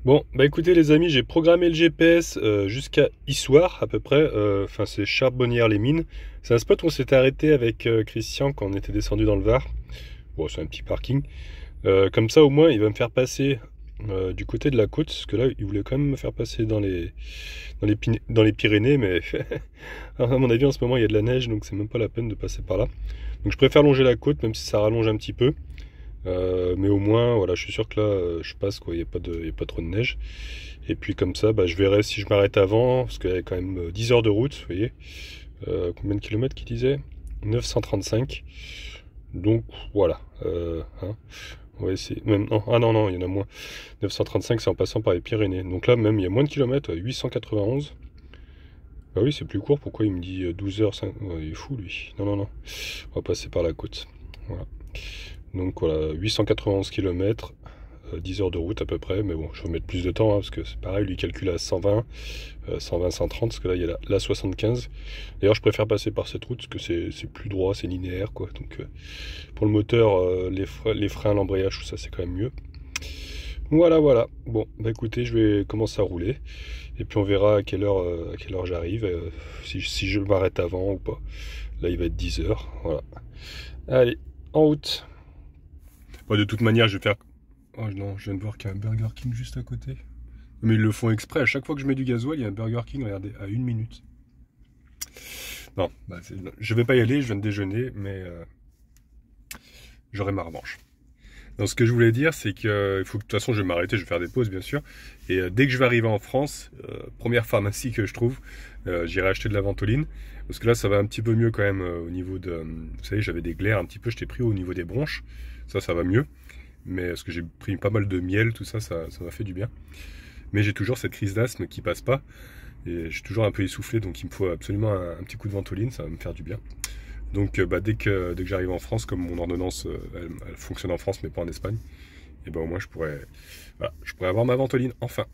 Bon, bah écoutez les amis, j'ai programmé le GPS jusqu'à Issoire à peu près, enfin c'est Charbonnières-les-Mines. C'est un spot où on s'était arrêté avec Christian quand on était descendu dans le Var. Bon, c'est un petit parking. Comme ça au moins il va me faire passer du côté de la côte, parce que là il voulait quand même me faire passer dans les Pyrénées, mais à mon avis en ce moment il y a de la neige, donc c'est même pas la peine de passer par là. Donc je préfère longer la côte, même si ça rallonge un petit peu. Mais au moins, voilà, je suis sûr que là, je passe, quoi, il y a pas trop de neige. Et puis comme ça, bah, je verrai si je m'arrête avant, parce qu'il y a quand même 10 heures de route, vous voyez. Combien de kilomètres qu'il disait? 935. Donc voilà. Hein, on va essayer. Même, non, ah non, non, il y en a moins. 935, c'est en passant par les Pyrénées. Donc là, même, il y a moins de kilomètres, 891. Bah oui, c'est plus court, pourquoi il me dit 12 heures 5... Ouais, il est fou, lui. Non, non, non. On va passer par la côte. Voilà. Donc voilà, 891 km, 10 heures de route à peu près, mais bon, je vais mettre plus de temps, hein, parce que c'est pareil, lui calcule à 120, 120, 130, parce que là, il y a la 75. D'ailleurs, je préfère passer par cette route, parce que c'est plus droit, c'est linéaire, quoi. Donc, pour le moteur, les freins, l'embrayage, tout ça, c'est quand même mieux. Voilà, voilà. Bon, bah écoutez, je vais commencer à rouler, et puis on verra à quelle heure j'arrive, si je m'arrête avant ou pas. Là, il va être 10 heures, voilà. Allez, en route. Bon, de toute manière, je vais faire... Oh non, je viens de voir qu'il y a un Burger King juste à côté. Mais ils le font exprès. À chaque fois que je mets du gasoil, il y a un Burger King, regardez, à 1 minute. Non, bah, je vais pas y aller, je viens de déjeuner, mais j'aurai ma revanche. Donc ce que je voulais dire, c'est que il faut que de toute façon, je vais m'arrêter, je vais faire des pauses, bien sûr. Et dès que je vais arriver en France, première pharmacie que je trouve, j'irai acheter de la ventoline. Parce que là, ça va un petit peu mieux quand même au niveau de... vous savez, j'avais des glaires un petit peu, je t'ai pris au niveau des bronches. Ça va mieux. Mais parce que j'ai pris pas mal de miel, tout ça, ça m'a fait du bien. Mais j'ai toujours cette crise d'asthme qui passe pas. Et je suis toujours un peu essoufflé, donc il me faut absolument un petit coup de ventoline, ça va me faire du bien. Donc bah, dès que j'arrive en France, comme mon ordonnance, elle fonctionne en France mais pas en Espagne, et ben au moins voilà, je pourrais avoir ma ventoline, enfin.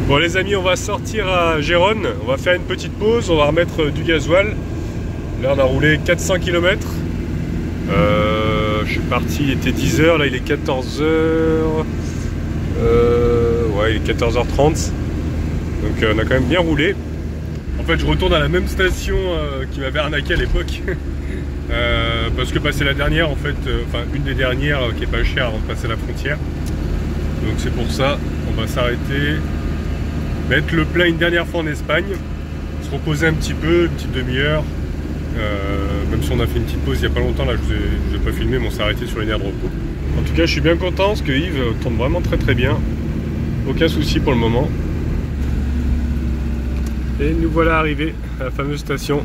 Bon les amis, on va sortir à Gérone, on va faire une petite pause, on va remettre du gasoil. Là on a roulé 400 km. Je suis parti, il était 10h, là il est 14h. Ouais, il est 14h30. Donc on a quand même bien roulé. En fait je retourne à la même station qui m'avait arnaqué à l'époque. Parce que c'est la dernière en fait, enfin une des dernières qui est pas chère avant de passer la frontière. Donc c'est pour ça, on va s'arrêter, mettre le plein une dernière fois en Espagne, se reposer un petit peu, une petite demi-heure. Même si on a fait une petite pause il n'y a pas longtemps, là je vous ai pas filmé, mais on s'est arrêté sur les nerfs de repos. En tout cas je suis bien content parce que Yves tourne vraiment très bien. Aucun souci pour le moment. Et nous voilà arrivés à la fameuse station,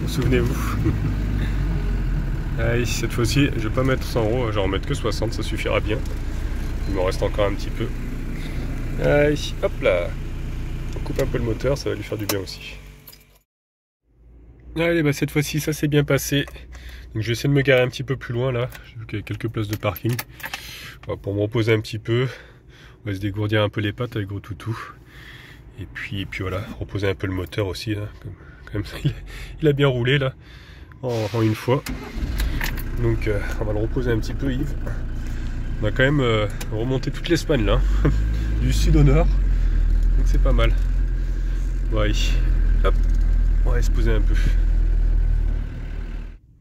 souvenez-vous. Allez, cette fois-ci je vais pas mettre 100 €, je vais en mettre que 60, ça suffira bien. Il me reste encore un petit peu. Allez, hop là. On coupe un peu le moteur, ça va lui faire du bien aussi. Allez, cette fois-ci, ça s'est bien passé. Donc je vais essayer de me garer un petit peu plus loin là. J'ai vu qu'il y a quelques places de parking. Pour me reposer un petit peu. On va se dégourdir un peu les pattes avec gros toutou. Et puis voilà, reposer un peu le moteur aussi. Là. Comme ça, il a bien roulé là. En une fois. Donc on va le reposer un petit peu, Yves. On a quand même remonté toute l'Espagne là. Du sud au nord. Donc c'est pas mal. Bon allez, hop, on va se poser un peu.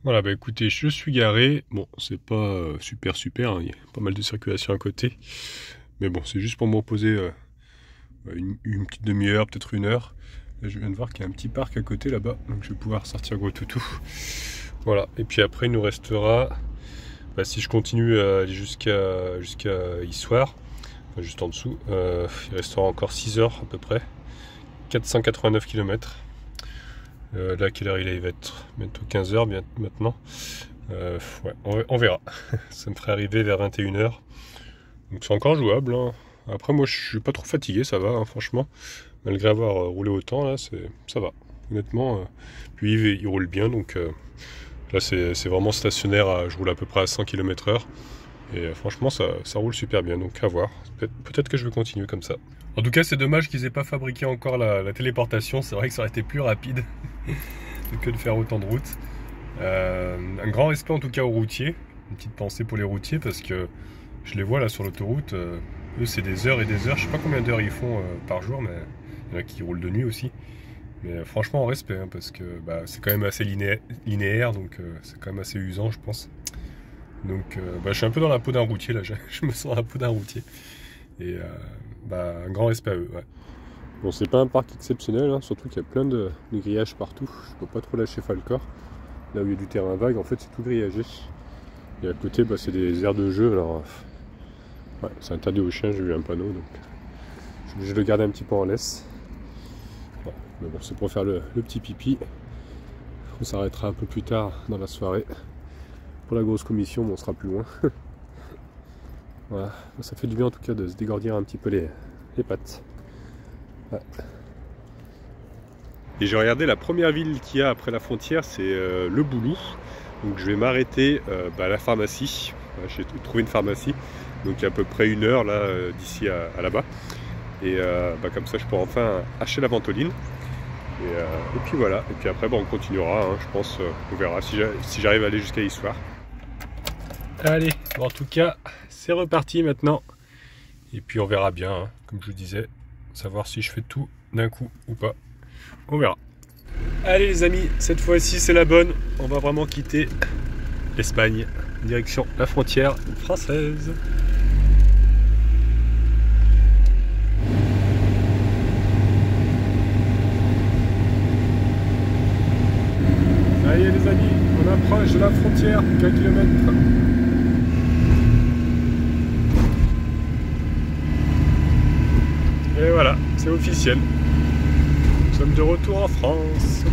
Voilà, écoutez, je suis garé. Bon, c'est pas super, hein. Il y a pas mal de circulation à côté. Mais bon, c'est juste pour me reposer une petite demi-heure, peut-être une heure. Là, je viens de voir qu'il y a un petit parc à côté là-bas. Donc je vais pouvoir sortir gros toutou. Voilà, et puis après il nous restera, si je continue à aller jusqu'à Issoire, enfin, juste en dessous, il restera encore 6 heures à peu près, 489 km. Là, quelle heure il est? Il va être bientôt 15 heures maintenant. Ouais, on verra. Ça me ferait arriver vers 21 heures. Donc c'est encore jouable. Hein. Après, moi, je suis pas trop fatigué, ça va, hein, franchement. Malgré avoir roulé autant, là, ça va. Honnêtement, puis il roule bien, donc là, c'est vraiment stationnaire. Je roule à peu près à 100 km/h. Et franchement, ça roule super bien, donc à voir. Peut-être que je vais continuer comme ça. En tout cas, c'est dommage qu'ils aient pas fabriqué encore la téléportation. C'est vrai que ça aurait été plus rapide que de faire autant de route. Un grand respect en tout cas aux routiers. Une petite pensée pour les routiers parce que je les vois là sur l'autoroute. Eux, c'est des heures et des heures. Je sais pas combien d'heures ils font par jour, mais il y en a qui roulent de nuit aussi. Mais franchement, en respect, hein, parce que c'est quand même assez linéaire, donc c'est quand même assez usant, je pense. Donc je suis un peu dans la peau d'un routier là, je me sens dans la peau d'un routier. Et un grand respect à eux. Ouais. Bon, c'est pas un parc exceptionnel, hein, surtout qu'il y a plein de grillages partout. Je peux pas trop lâcher Falcor. Là où il y a du terrain vague, en fait c'est tout grillagé. Et à côté, c'est des aires de jeu. Alors, ouais, c'est interdit aux chiens, j'ai eu un panneau, donc je suis obligé de le garder un petit peu en laisse. Ouais, mais bon, c'est pour faire le petit pipi. On s'arrêtera un peu plus tard dans la soirée. Pour la grosse commission, mais on sera plus loin. Voilà, ça fait du bien en tout cas de se dégourdir un petit peu les pattes. Ouais. Et j'ai regardé la première ville qu'il y a après la frontière, c'est Le Boulou. Donc je vais m'arrêter à la pharmacie. J'ai trouvé une pharmacie, donc il y a à peu près une heure là d'ici à là-bas. Et comme ça je pourrai enfin acheter la ventoline. Et puis voilà, et puis après on continuera, hein, je pense, on verra si j'arrive à aller jusqu'à Issoire. Allez, en tout cas, c'est reparti maintenant. Et puis on verra bien, hein, comme je vous disais, savoir si je fais tout d'un coup ou pas. On verra. Allez les amis, cette fois-ci c'est la bonne. On va vraiment quitter l'Espagne, direction la frontière française. Ça y est les amis, on approche de la frontière, quelques kilomètres. Et voilà, c'est officiel. Nous sommes de retour en France.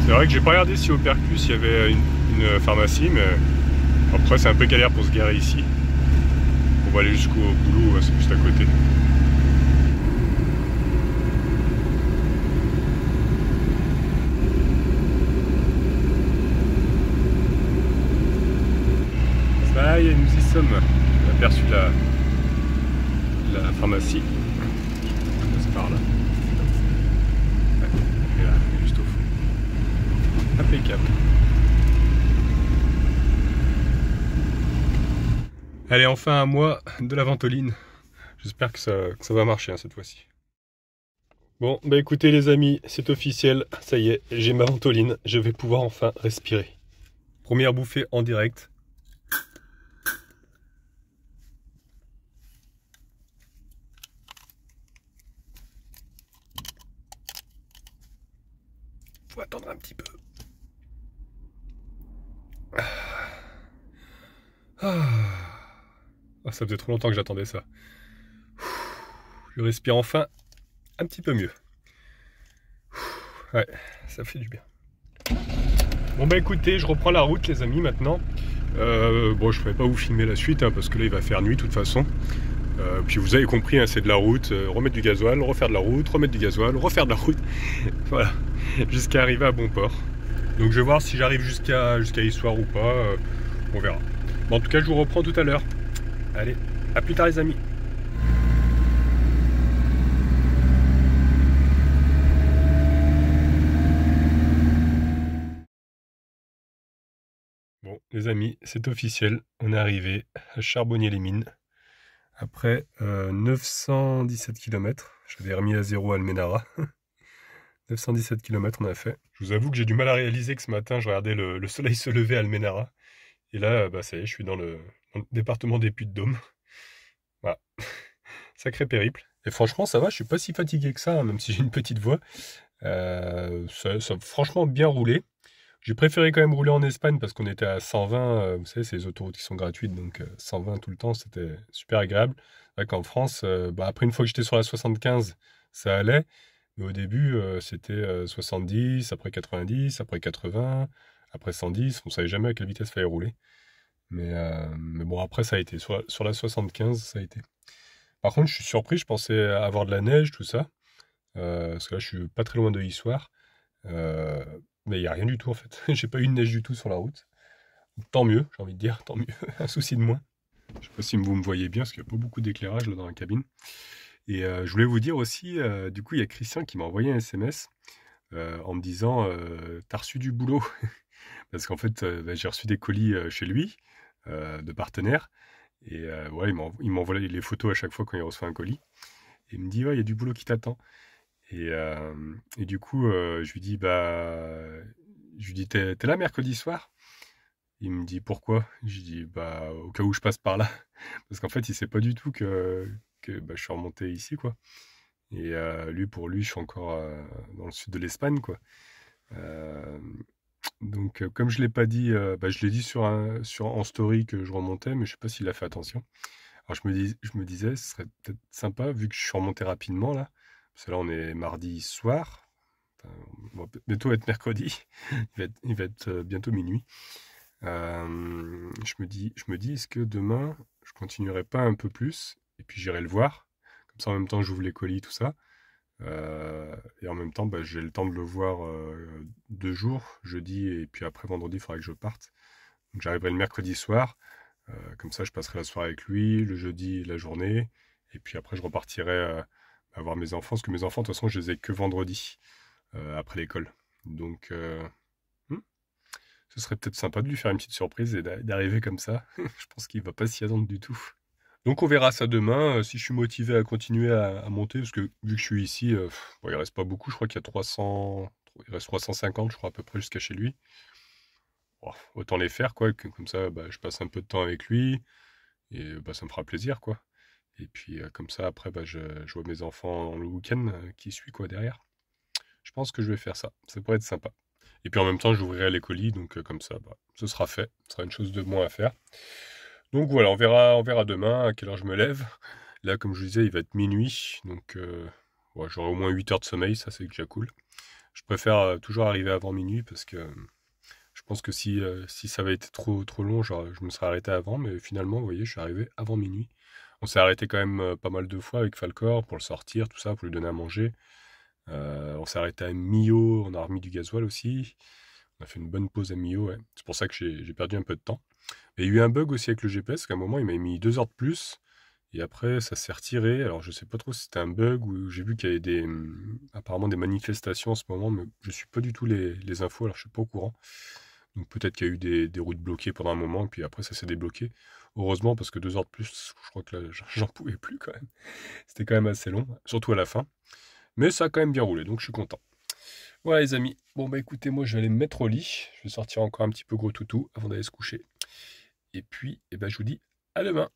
C'est vrai que j'ai pas regardé si au Percus il y avait une pharmacie, mais après c'est un peu galère pour se garer ici. On va aller jusqu'au boulot, c'est juste à côté. Ça y est, nous y sommes. On a aperçu pharmacie. Je passe par là. Ouais, et là, juste au fond. Impeccable. Allez, enfin un mois de la ventoline. J'espère que ça va marcher hein, cette fois-ci. Bon, bah écoutez les amis, c'est officiel, ça y est, j'ai ma ventoline, je vais pouvoir enfin respirer. Première bouffée en direct. Faut attendre un petit peu. Ça faisait trop longtemps que j'attendais ça. Je respire enfin un petit peu mieux. Ouais, ça fait du bien. Bon bah écoutez, je reprends la route les amis maintenant. Bon, je ne pourrais pas vous filmer la suite hein, parce que là il va faire nuit de toute façon. Puis vous avez compris, hein, c'est de la route, remettre du gasoil, refaire de la route, remettre du gasoil, refaire de la route. Voilà, jusqu'à arriver à bon port. Donc je vais voir si j'arrive jusqu'à Issoire ou pas, on verra. Bon, en tout cas, je vous reprends tout à l'heure. Allez, à plus tard les amis. Bon, les amis, c'est officiel, on est arrivé à Charbonnier-les-Mines. Après 917 km, j'avais remis à zéro à Almenara. 917 km on a fait. Je vous avoue que j'ai du mal à réaliser que ce matin, je regardais le soleil se lever à Almenara. Et là, bah, ça y est, je suis dans le département des Puy-de-Dôme. Voilà. Sacré périple. Et franchement, ça va, je suis pas si fatigué que ça, hein, même si j'ai une petite voix. Ça a franchement bien roulé. J'ai préféré quand même rouler en Espagne parce qu'on était à 120, vous savez, c'est les autoroutes qui sont gratuites, donc 120 tout le temps, c'était super agréable. C'est vrai qu'en France, bah, après une fois que j'étais sur la 75, ça allait, mais au début, c'était 70, après 90, après 80, après 110, on savait jamais à quelle vitesse fallait rouler. Mais bon, après, ça a été. Sur la 75, ça a été. Par contre, je suis surpris, je pensais avoir de la neige, tout ça, parce que là, je suis pas très loin de Issoire. Euh, mais il n'y a rien du tout en fait. J'ai pas eu de neige du tout sur la route. Tant mieux, j'ai envie de dire, tant mieux. Un souci de moins. Je sais pas si vous me voyez bien, parce qu'il n'y a pas beaucoup d'éclairage là dans la cabine. Et je voulais vous dire aussi, du coup, il y a Christian qui m'a envoyé un SMS en me disant t'as reçu du boulot. Parce qu'en fait, bah, j'ai reçu des colis chez lui, de partenaires. Et ouais, il m'envoie les photos à chaque fois quand il reçoit un colis. Et il me dit ouais, il y a du boulot qui t'attend. Et du coup, je lui dis, t'es là mercredi soir? Il me dit, pourquoi? Je lui dis, bah, au cas où je passe par là. Parce qu'en fait, il sait pas du tout que bah, je suis remonté ici, quoi. Et pour lui, je suis encore dans le sud de l'Espagne, quoi. Euh, donc, comme je l'ai pas dit, bah, je l'ai dit en story que je remontais, mais je sais pas s'il a fait attention. Alors, je me disais, ce serait peut-être sympa, vu que je suis remonté rapidement, là. Parce que là, on est mardi soir. Enfin, on va bientôt être mercredi. Il va être bientôt minuit. Je me dis, est-ce que demain, je continuerai pas un peu plus et puis j'irai le voir. Comme ça, en même temps, j'ouvre les colis, tout ça. Et en même temps, bah, j'ai le temps de le voir 2 jours, jeudi et puis après vendredi, il faudra que je parte. Donc j'arriverai le mercredi soir. Comme ça, je passerai la soirée avec lui, le jeudi, la journée. Et puis après, je repartirai voir mes enfants. Parce que mes enfants, de toute façon, je les ai que vendredi, après l'école. Donc, hmm, ce serait peut-être sympa de lui faire une petite surprise et d'arriver comme ça. Je pense qu'il va pas s'y attendre du tout. Donc on verra ça demain, si je suis motivé à continuer à monter, parce que vu que je suis ici, bon, il reste pas beaucoup, je crois qu'il y a 300, il reste 350 je crois à peu près jusqu'à chez lui. Bon, autant les faire quoi, que comme ça bah, je passe un peu de temps avec lui, et bah, ça me fera plaisir quoi. Et puis comme ça après bah, je vois mes enfants le week-end qui suit quoi derrière. Je pense que je vais faire ça, ça pourrait être sympa. Et puis en même temps j'ouvrirai les colis, donc comme ça bah, ce sera fait, ce sera une chose de moins à faire. Donc voilà, on verra demain à quelle heure je me lève. Là, comme je vous disais, il va être minuit, donc ouais, j'aurai au moins 8 heures de sommeil, ça c'est déjà cool. Je préfère toujours arriver avant minuit parce que je pense que si ça avait été trop long, je me serais arrêté avant, mais finalement, vous voyez, je suis arrivé avant minuit. On s'est arrêté quand même pas mal de fois avec Falcor pour le sortir, tout ça, pour lui donner à manger. On s'est arrêté à Millau, on a remis du gasoil aussi. On a fait une bonne pause à Millau, ouais. C'est pour ça que j'ai perdu un peu de temps. Il y a eu un bug aussi avec le GPS, qu'à un moment, il m'a mis 2 heures de plus. Et après, ça s'est retiré. Alors, je sais pas trop si c'était un bug ou j'ai vu qu'il y avait apparemment des manifestations en ce moment, mais je suis pas du tout les infos, alors je suis pas au courant. Donc peut-être qu'il y a eu des routes bloquées pendant un moment, puis après ça s'est débloqué. Heureusement, parce que 2 heures de plus, je crois que là, j'en pouvais plus quand même. C'était quand même assez long, surtout à la fin. Mais ça a quand même bien roulé, donc je suis content. Voilà les amis. Bon bah écoutez, moi je vais aller me mettre au lit. Je vais sortir encore un petit peu gros toutou avant d'aller se coucher. Et puis, eh ben, je vous dis à demain.